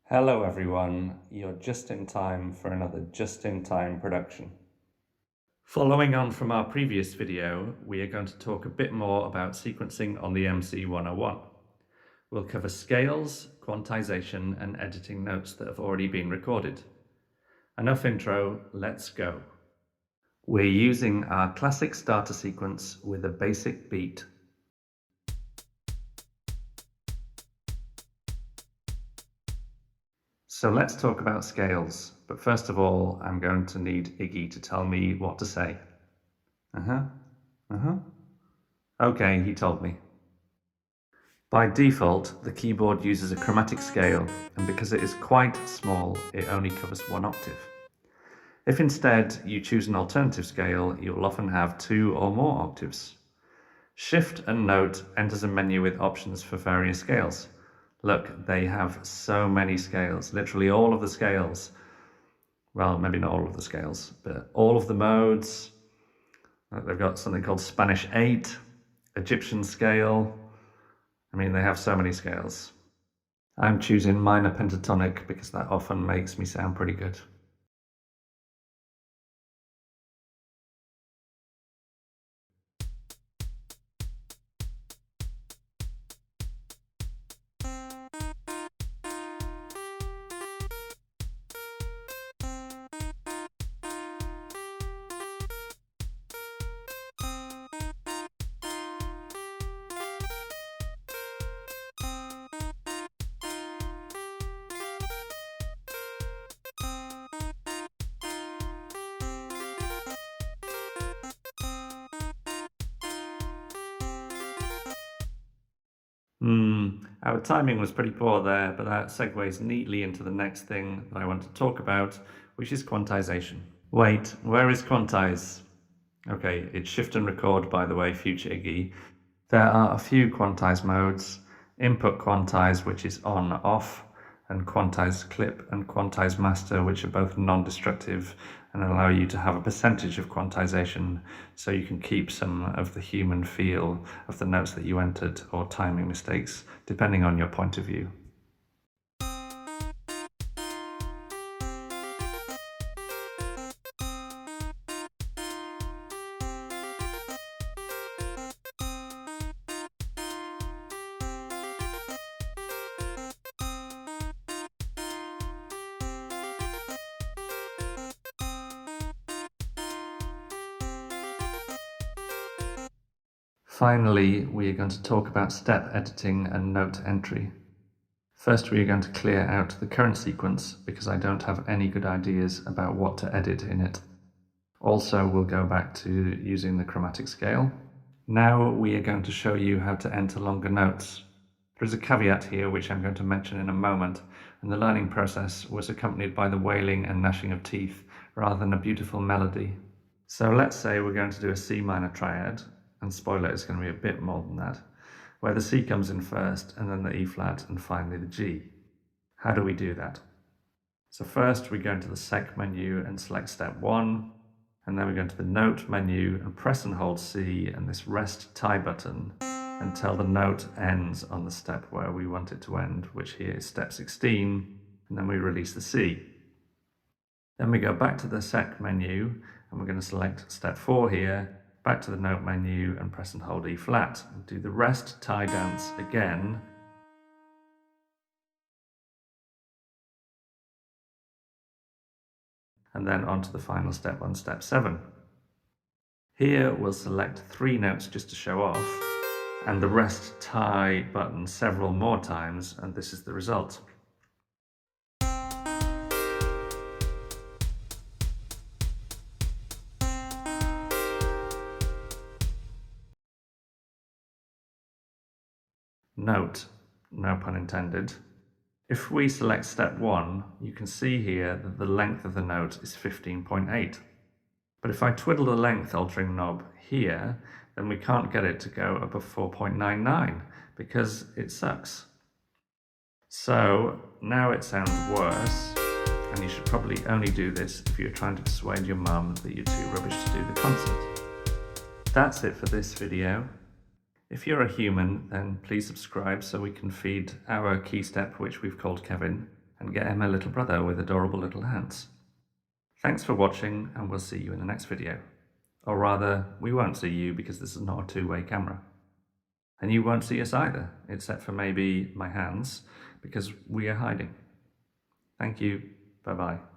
Hello everyone, you're just in time for another just-in-time production. Following on from our previous video, we are going to talk a bit more about sequencing on the MC101. We'll cover scales, quantization, and editing notes that have already been recorded. Enough intro, let's go. We're using our classic starter sequence with a basic beat. So let's talk about scales, but first of all, I'm going to need Iggy to tell me what to say. Okay, he told me. By default, the keyboard uses a chromatic scale, and because it is quite small, it only covers one octave. If instead you choose an alternative scale, you'll often have 2 or more octaves. Shift and Note enters a menu with options for various scales. Look, they have so many scales, literally all of the scales. Well, maybe not all of the scales, but all of the modes. They've got something called Spanish 8, Egyptian scale. I mean, they have so many scales. I'm choosing minor pentatonic because that often makes me sound pretty good. Our timing was pretty poor there, but that segues neatly into the next thing that I want to talk about, which is quantization. Wait, where is quantize? Okay, it's shift and record, by the way, future Iggy. There are a few quantize modes: input quantize, which is on, off, and quantize clip and quantize master, which are both non-destructive and allow you to have a percentage of quantization so you can keep some of the human feel of the notes that you entered or timing mistakes, depending on your point of view. Finally, we are going to talk about step editing and note entry. First, we are going to clear out the current sequence because I don't have any good ideas about what to edit in it. Also, we'll go back to using the chromatic scale. Now we are going to show you how to enter longer notes. There is a caveat here which I'm going to mention in a moment, and the learning process was accompanied by the wailing and gnashing of teeth rather than a beautiful melody. So let's say we're going to do a C minor triad, and spoiler, it's going to be a bit more than that, where the C comes in first and then the E flat and finally the G. How do we do that? So first we go into the sec menu and select step 1, and then we go into the note menu and press and hold C and this rest tie button until the note ends on the step where we want it to end, which here is step 16, and then we release the C. Then we go back to the sec menu and we're going to select step 4 here, back to the note menu and press and hold E flat. And do the rest tie dance again. And then on to the final step on step 7. Here we'll select 3 notes just to show off, and the rest tie button several more times, and this is the result. Note, no pun intended, if we select step 1, you can see here that the length of the note is 15.8. But if I twiddle the length altering knob here, then we can't get it to go above 4.99 because it sucks. So now it sounds worse, and you should probably only do this if you're trying to persuade your mum that you're too rubbish to do the concert. That's it for this video. If you're a human, then please subscribe so we can feed our key step, which we've called Kevin, and get him a little brother with adorable little hands. Thanks for watching, and we'll see you in the next video. Or rather, we won't see you because this is not a two-way camera. And you won't see us either, except for maybe my hands, because we are hiding. Thank you. Bye-bye.